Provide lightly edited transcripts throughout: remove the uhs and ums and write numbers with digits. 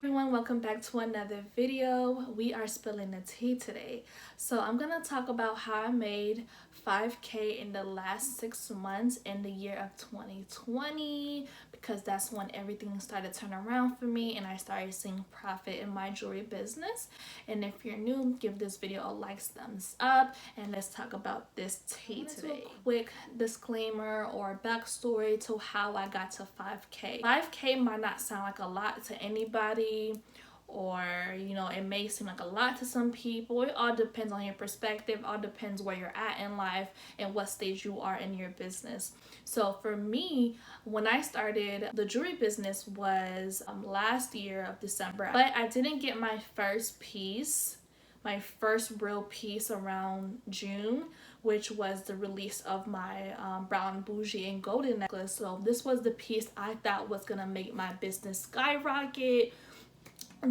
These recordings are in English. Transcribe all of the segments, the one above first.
Everyone, welcome back to another video. We are spilling the tea today. So I'm gonna talk about how I made 5K in the last 6 months in the year of 2020, because that's when everything started to turn around for me and I started seeing profit in my jewelry business. And if you're new, give this video a like, thumbs up, and let's talk about this tea today. A quick disclaimer or backstory to how I got to 5K. 5K might not sound like a lot to anybody, or it may seem like a lot to some people. It all depends on your perspective, all depends where you're at in life and what stage you are in your business. So for me, when I started the jewelry business was last year of December, but I didn't get my first real piece around June, which was the release of my brown bougie and golden necklace. So this was the piece I thought was gonna make my business skyrocket,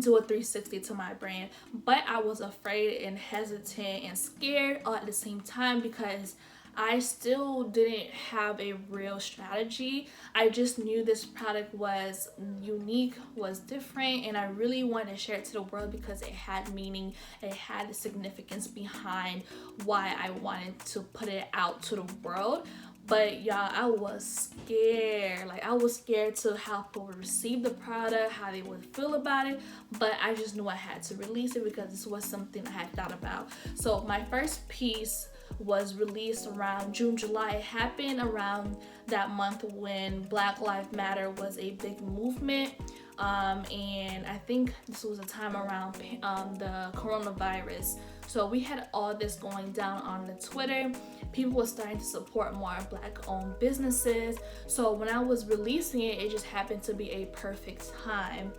do a 360 to my brand. But I was afraid and hesitant and scared all at the same time, because I still didn't have a real strategy. I just knew this product was unique, was different, and I really wanted to share it to the world because it had meaning, it had significance behind why I wanted to put it out to the world. But y'all, I was scared. I was scared to how people would receive the product, how they would feel about it. But I just knew I had to release it because this was something I had thought about. So my first piece was released around June, July. It happened around that month when Black Lives Matter was a big movement. And I think this was a time around the coronavirus. So we had all this going down on the Twitter. People were starting to support more Black-owned businesses. So when I was releasing it, it just happened to be a perfect time.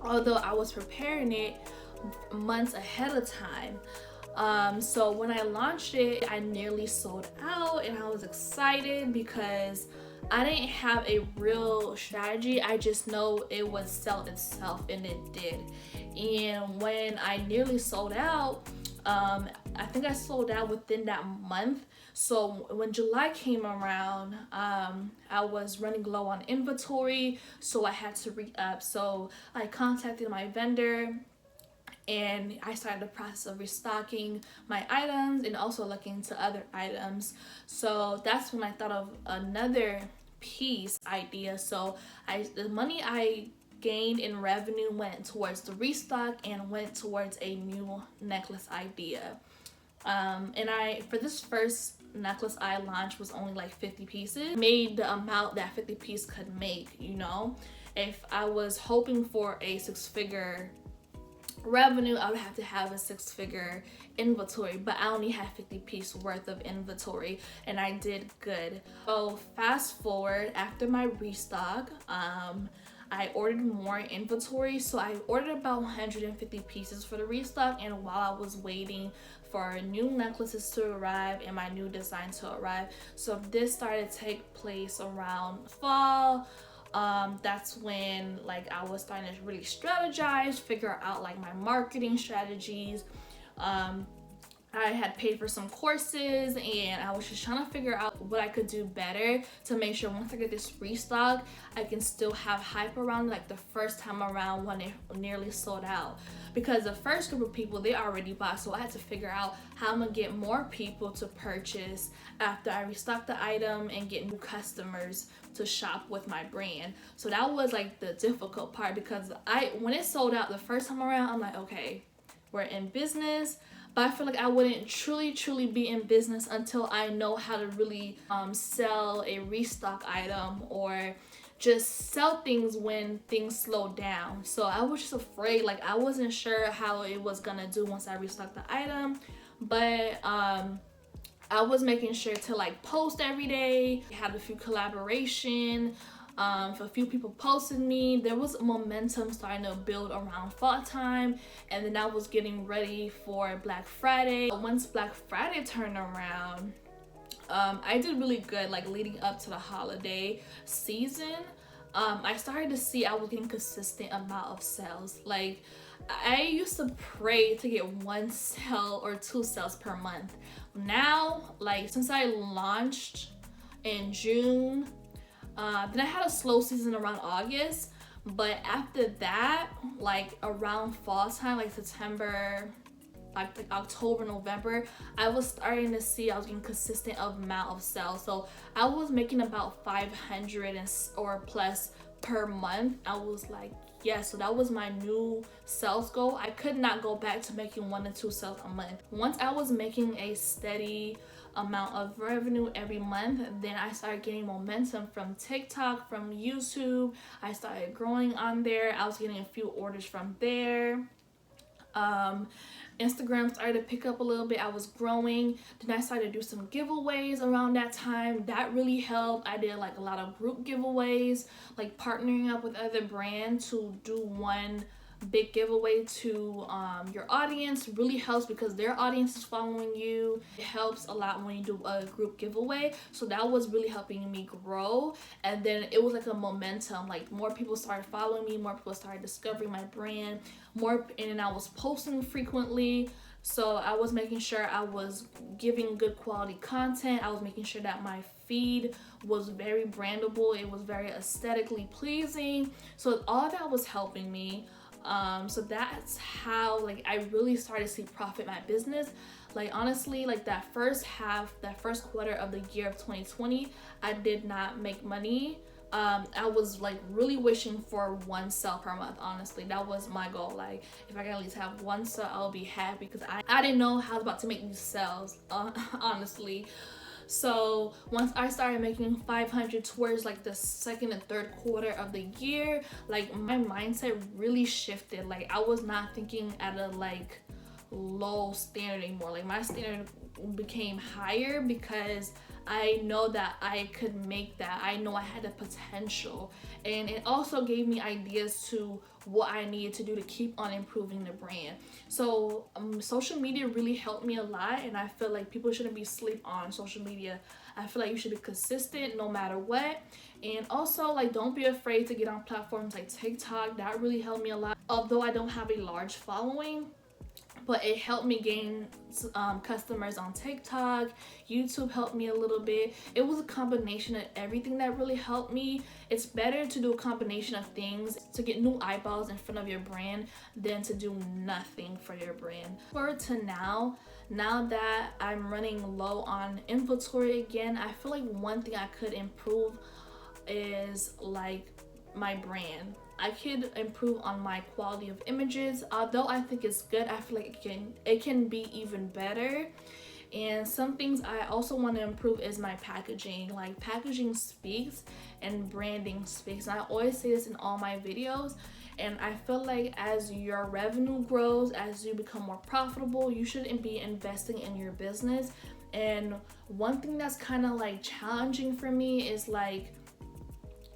Although I was preparing it months ahead of time. So when I launched it, I nearly sold out, and I was excited because I didn't have a real strategy. I just know it would sell itself, and it did. And when I nearly sold out, I think I sold out within that month. So when July came around, I was running low on inventory, so I had to re-up. So I contacted my vendor, and I started the process of restocking my items and also looking into other items. So that's when I thought of another piece idea. So the money I gained in revenue went towards the restock and went towards a new necklace idea. And for this first necklace I launched was only like 50 pieces. Made the amount that 50 piece could make, If I was hoping for a 6-figure revenue, I would have to have a 6-figure inventory, but I only had 50 piece worth of inventory, and I did good. So fast forward, after my restock, I ordered more inventory. So I ordered about 150 pieces for the restock, and while I was waiting for new necklaces to arrive and my new design to arrive, so this started to take place around fall. That's when I was starting to really strategize, figure out my marketing strategies. I had paid for some courses, and I was just trying to figure out what I could do better to make sure once I get this restock, I can still have hype around the first time around when it nearly sold out. Because the first group of people, they already bought, so I had to figure out how I'm gonna get more people to purchase after I restock the item and get new customers to shop with my brand. So that was the difficult part, because when it sold out the first time around, I'm like, okay, we're in business. But I feel like I wouldn't truly be in business until I know how to really sell a restock item, or just sell things when things slow down. So I was just afraid, I wasn't sure how it was gonna do once I restocked the item. But I was making sure to post every day, had a few collaboration. A few people posted me. There was momentum starting to build around fall time, and then I was getting ready for Black Friday. Once Black Friday turned around, I did really good leading up to the holiday season. I started to see I was getting consistent amount of sales. I used to pray to get 1 sale or 2 sales per month. Now, since I launched in June, then I had a slow season around August, But after that, like around fall time, like September, like October, November, I was starting to see I was getting consistent amount of sales. So I was making about 500 or plus per month. I was like, yes, so that was my new sales goal. I could not go back to making 1 to 2 sales a month. Once I was making a steady amount of revenue every month, then I started getting momentum from TikTok, from YouTube. I started growing on there. I was getting a few orders from there. Instagram started to pick up a little bit. I was growing. Then I started to do some giveaways around that time. That really helped. I did like a lot of group giveaways, like partnering up with other brands to do one big giveaway to your audience. Really helps because their audience is following you. It helps a lot when you do a group giveaway. So that was really helping me grow. And then it was like a momentum, like more people started following me, more people started discovering my brand more, and I was posting frequently. So I was making sure I was giving good quality content. I was making sure that my feed was very brandable. It was very aesthetically pleasing. So all that was helping me. So that's how like I really started to see profit in my business. Like honestly, like that first quarter of the year of 2020, I did not make money. I was like really wishing for 1 sale per month. Honestly, that was my goal. Like if I can at least have 1 sale, I'll be happy, because I didn't know how I was about to make these sales, honestly. So once I started making 500 towards like the second and third quarter of the year, like my mindset really shifted. Like I was not thinking at a like low standard anymore. Like my standard became higher because I know that I could make that. I know I had the potential. And it also gave me ideas to what I needed to do to keep on improving the brand. So social media really helped me a lot, and I feel like people shouldn't be asleep on social media. I feel like you should be consistent no matter what. And also, like, don't be afraid to get on platforms like TikTok. That really helped me a lot. Although I don't have a large following, but it helped me gain customers on TikTok. YouTube helped me a little bit. It was a combination of everything that really helped me. It's better to do a combination of things to get new eyeballs in front of your brand than to do nothing for your brand. Forward to now that I'm running low on inventory again, I feel like one thing I could improve is like my brand. I could improve on my quality of images. Although I think it's good, I feel like it can be even better. And some things I also want to improve is my packaging. Like packaging speaks and branding speaks. And I always say this in all my videos. And I feel like as your revenue grows, as you become more profitable, you shouldn't be investing in your business. And one thing that's kind of like challenging for me is like,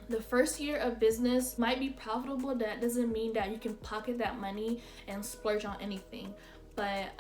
the first year of business might be profitable. That doesn't mean that you can pocket that money and splurge on anything. But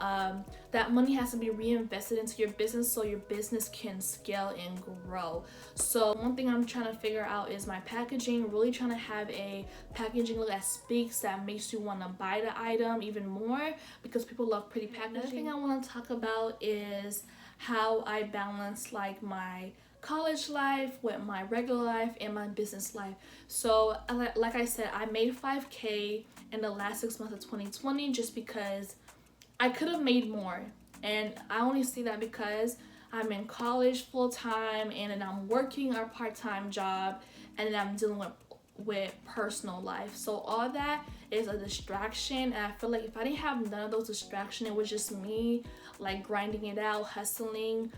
that money has to be reinvested into your business so your business can scale and grow. So one thing I'm trying to figure out is my packaging. Really trying to have a packaging that speaks, that makes you want to buy the item even more, because people love pretty packaging. Another thing I want to talk about is how I balance like my college life with my regular life and my business life. So like I said, I made 5K in the last 6 months of 2020 just because I could have made more. And I only see that because I'm in college full time, and then I'm working a part-time job, and then I'm dealing with personal life. So all that is a distraction, and I feel like if I didn't have none of those distractions, it was just me like grinding it out, hustling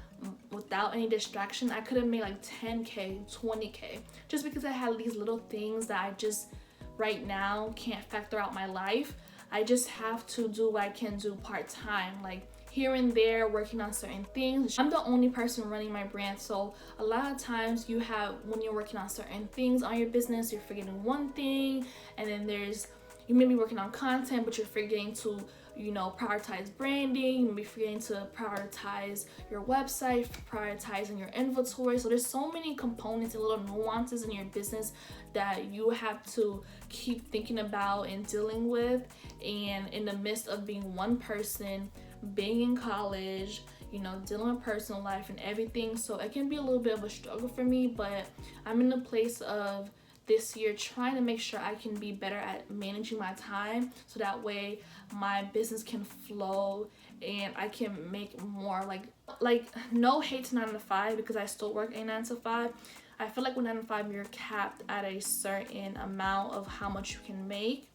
without any distraction, I could have made like 10K, 20K, just because I had these little things that I just right now can't factor out my life. I just have to do what I can do part-time, like here and there, working on certain things. I'm the only person running my brand, so a lot of times when you're working on certain things on your business, you're forgetting one thing, and then you may be working on content, but you're forgetting to prioritize branding. You may be forgetting to prioritize your website, prioritizing your inventory. So there's so many components and little nuances in your business that you have to keep thinking about and dealing with. And in the midst of being one person, being in college, dealing with personal life and everything. So it can be a little bit of a struggle for me, but I'm in a place of this year trying to make sure I can be better at managing my time, so that way my business can flow and I can make more. Like no hate to 9 to 5, because I still work a 9 to 5. I feel like with 9 to 5 you're capped at a certain amount of how much you can make.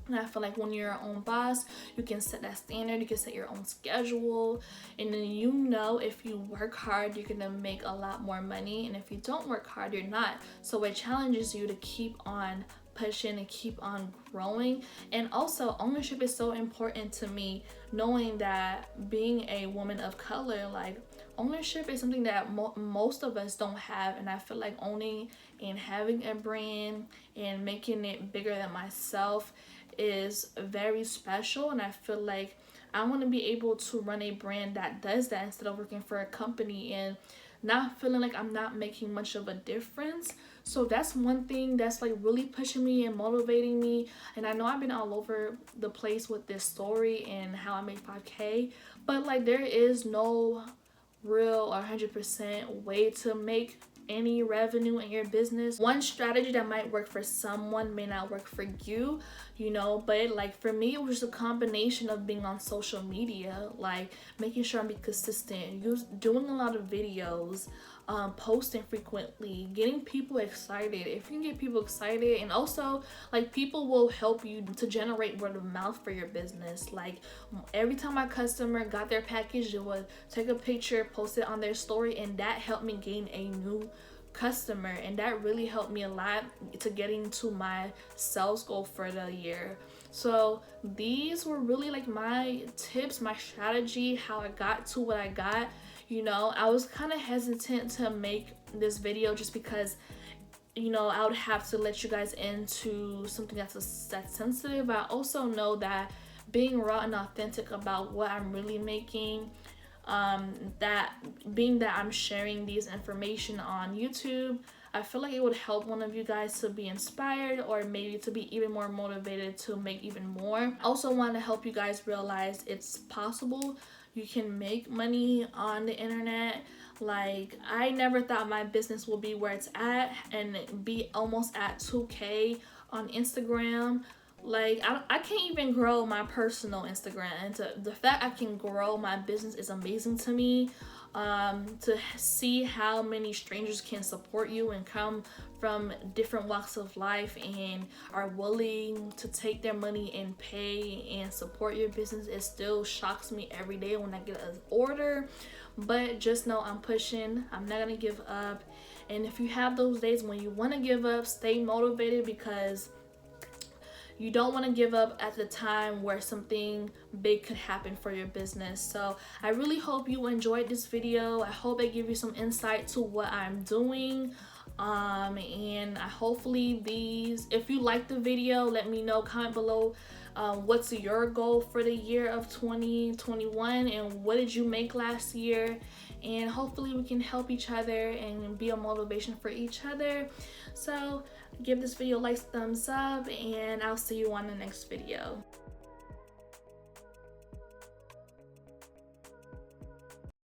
And I feel like when you're your own boss, you can set that standard, you can set your own schedule, and then you know if you work hard, you're gonna make a lot more money, and if you don't work hard, you're not. So it challenges you to keep on pushing and keep on growing. And also, ownership is so important to me, knowing that being a woman of color, like, ownership is something that most of us don't have. And I feel like owning and having a brand and making it bigger than myself is very special. And I feel like I want to be able to run a brand that does that, instead of working for a company and not feeling like I'm not making much of a difference. So that's one thing that's like really pushing me and motivating me. And I know I've been all over the place with this story and how I made 5K, but like there is no real or 100% way to make any revenue in your business. One strategy that might work for someone may not work for you, you know, but like for me, it was a combination of being on social media, like making sure I'm being consistent, doing a lot of videos, posting frequently, getting people excited. If you can get people excited, and also like people will help you to generate word of mouth for your business. Like every time my customer got their package, they would take a picture, post it on their story, and that helped me gain a new customer, and that really helped me a lot to getting to my sales goal for the year. So these were really like my tips, my strategy, how I got to what I got. You know, I was kind of hesitant to make this video just because, you know, I would have to let you guys into something that's sensitive. I also know that being raw and authentic about what I'm really making, that being that I'm sharing these information on YouTube, I feel like it would help one of you guys to be inspired, or maybe to be even more motivated to make even more. I also want to help you guys realize it's possible. You can make money on the internet. Like, I never thought my business would be where it's at and be almost at 2K on Instagram. Like, I can't even grow my personal Instagram, and the fact I can grow my business is amazing to me. To see how many strangers can support you and come from different walks of life and are willing to take their money and pay and support your business, it still shocks me every day when I get an order. But just know I'm pushing, I'm not gonna give up. And if you have those days when you want to give up, stay motivated, because you don't want to give up at the time where something big could happen for your business. So I really hope you enjoyed this video. I hope I give you some insight to what I'm doing. And I hopefully if you like the video, let me know, comment below what's your goal for the year of 2021 and what did you make last year, and hopefully we can help each other and be a motivation for each other. So give this video a like, thumbs up, and I'll see you on the next video.